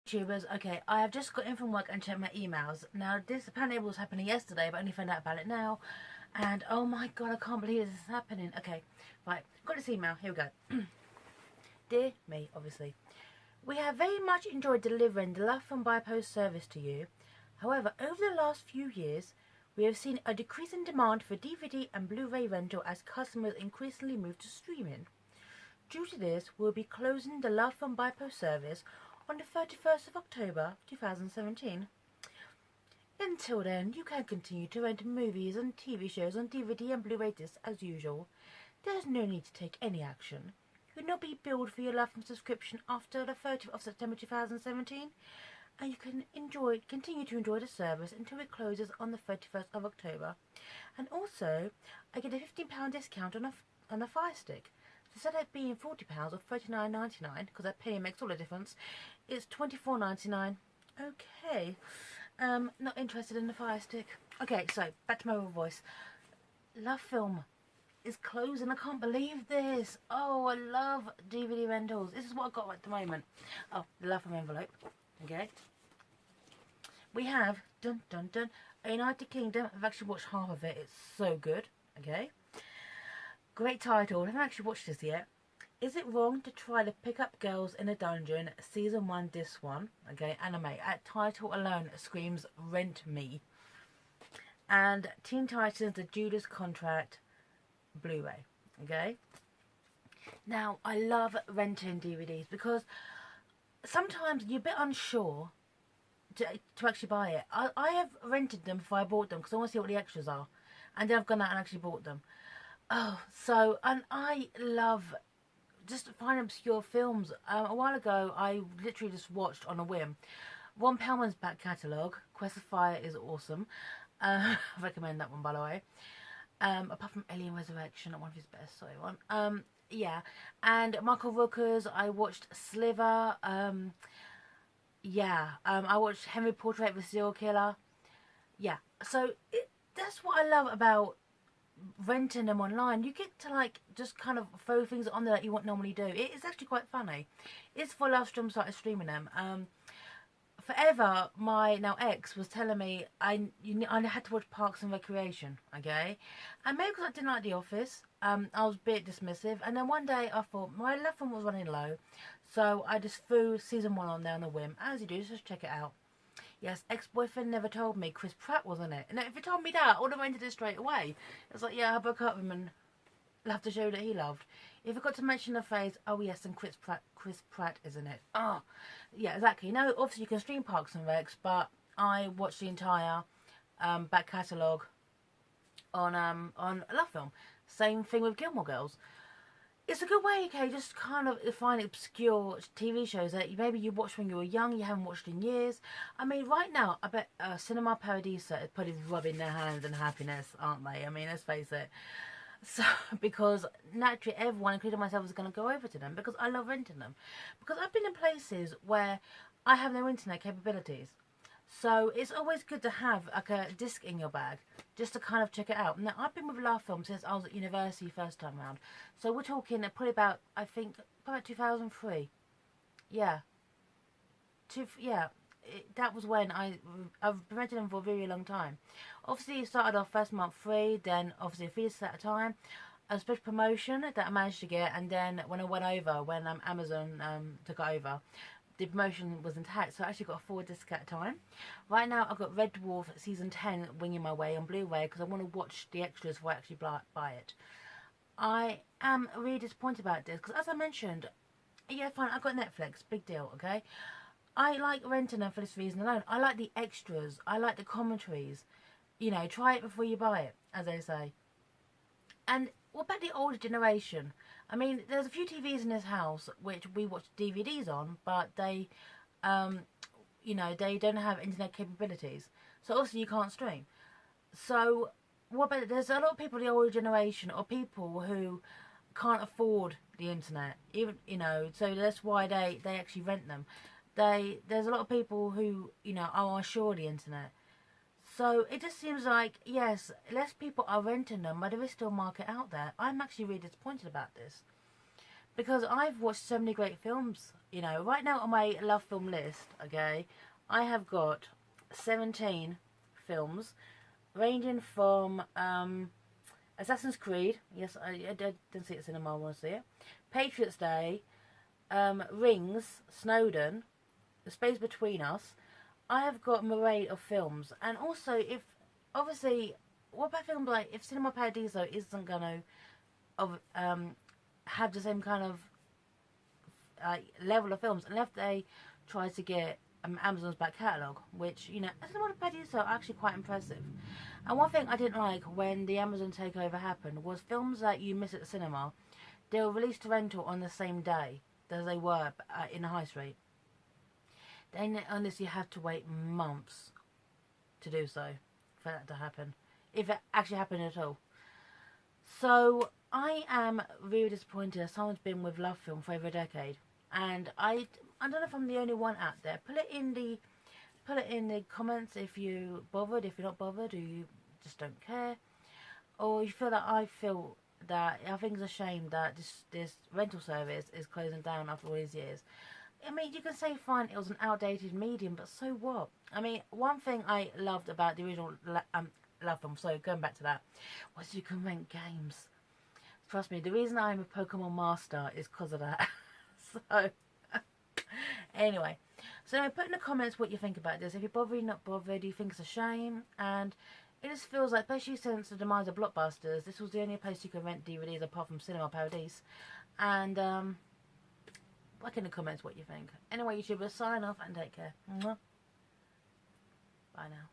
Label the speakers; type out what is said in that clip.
Speaker 1: YouTubers, okay, I have just got in from work and checked my emails. Now, this apparently was happening yesterday, but I only found out about it now. And oh my god, I can't believe this is happening. Okay, right, got this email. Here we go. Dear me, obviously. We have very much enjoyed delivering the Love from By Post service to you. However, over the last few years, we have seen a decrease in demand for DVD and Blu-ray rental as customers increasingly move to streaming. Due to this, we'll be closing the Love from By Post service on the 31st of October 2017. Until then, you can continue to rent movies and TV shows on DVD and Blu-ray discs as usual. There is no need to take any action. You will not be billed for your Love from subscription after the 30th of September 2017, and you can continue to enjoy the service until it closes on the 31st of October. And also, I get a £15 discount on a Fire Stick. Instead of it being £40 or $39.99, because that penny makes all the difference, it's $24.99. Okay, not interested in the Fire Stick. Okay, so back to my real voice. Love Film is closing. I can't believe this. Oh, I love DVD rentals. This is what I've got at the moment. Oh, the Love Film envelope. Okay. We have, dun dun dun, a United Kingdom. I've actually watched half of it. It's so good. Okay. Great title. I haven't actually watched this yet. Is it wrong to try to pick up girls in a dungeon? Season 1, Disc 1. Okay, anime. At title alone screams rent me. And Teen Titans, The Judas Contract, Blu-ray. Okay. Now, I love renting DVDs because sometimes you're a bit unsure to actually buy it. I have rented them before I bought them because I want to see what the extras are. And then I've gone out and actually bought them. Oh, so, and I love just finding obscure films. A while ago, I literally just watched on a whim Ron Perlman's back catalogue. Quest of Fire is awesome. I recommend that one, by the way. Apart from Alien Resurrection, one of his best, sorry, one. Yeah, and Michael Rooker's, I watched Sliver. Yeah, I watched Henry Portrait of a Serial Killer. Yeah, so that's what I love about renting them online. You get to like just kind of throw things on there that you wouldn't normally do. It is actually quite funny. It's for last stream started streaming them. Forever, my now ex was telling me I had to watch Parks and Recreation, okay? And maybe because I didn't like The Office, I was a bit dismissive. And then one day I thought my left one was running low, so I just threw season 1 on there on a whim. As you do, just check it out. Yes, ex-boyfriend never told me Chris Pratt was in it. And if he told me that, I would have rented it straight away. It's like, yeah, I broke up with him and love the show that he loved. If I got to mention the phrase, oh yes, and Chris Pratt is in it. Oh, yeah, exactly. Now, obviously you can stream Parks and Recs, but I watched the entire back catalogue on Love Film. Same thing with Gilmore Girls. It's a good way, okay, just kind of find obscure TV shows that maybe you watched when you were young, you haven't watched in years. I mean, right now, I bet Cinema Paradiso is probably rubbing their hands in happiness, aren't they? I mean, let's face it. So, because naturally everyone, including myself, is going to go over to them because I love renting them. Because I've been in places where I have no internet capabilities. So it's always good to have like a disc in your bag just to kind of check it out. Now, I've been with Love Film since I was at university first time round. So we're talking probably about, I think, about 2003. Yeah. That was when I've been renting them for a very long time. Obviously, it started off first month free, then obviously a few discs at a time. A special promotion that I managed to get, and then when I went over, when Amazon took it over, the promotion was intact, so I actually got a 4 disc at a time. Right now, I've got Red Dwarf Season 10 winging my way on Blu-ray because I want to watch the extras before I actually buy it. I am really disappointed about this because, as I mentioned, yeah, fine, I've got Netflix, big deal, okay? I like renting them for this reason alone. I like the extras. I like the commentaries. You know, try it before you buy it, as they say. And what about the older generation? I mean, there's a few TVs in this house which we watch DVDs on, but they, you know, they don't have internet capabilities. So obviously you can't stream. So what about, there's a lot of people in the older generation or people who can't afford the internet, even, you know, so that's why they actually rent them. There's a lot of people who, you know, are unsure of the internet. So it just seems like, yes, less people are renting them, but there is still a market out there. I'm actually really disappointed about this. because I've watched so many great films. You know, right now on my love film list, okay, I have got 17 films, ranging from Assassin's Creed. Yes, I didn't see it in cinema. I want to see it. Patriots Day, Rings, Snowden, The Space Between Us. I have got an array of films, and also if obviously, what about films like if Cinema Paradiso isn't gonna have the same kind of level of films, unless they try to get Amazon's back catalogue, which, you know, Cinema Paradiso are actually quite impressive. And one thing I didn't like when the Amazon takeover happened was films that you miss at the cinema, they were released to rental on the same day as they were in the high street. Then honestly, you have to wait months to do so for that to happen, if it actually happened at all. So I am really disappointed that someone's been with Love Film for over a decade, and I don't know if I'm the only one out there. Put it in the comments if you bothered, if you're not bothered, or you just don't care, or you feel that I think it's a shame that this rental service is closing down after all these years. I mean, you can say fine, it was an outdated medium, but so what? I mean, one thing I loved about the original Love Film, so going back to that, was you can rent games. Trust me, the reason I'm a Pokemon master is because of that. So, anyway, so put in the comments what you think about this. If you're bothered, not bothered, do you think it's a shame? And it just feels like, especially since the demise of Blockbusters, this was the only place you could rent DVDs apart from Cinema Paradise. And, Like in the comments what you think. Anyway, YouTubers, sign off and take care. Bye now.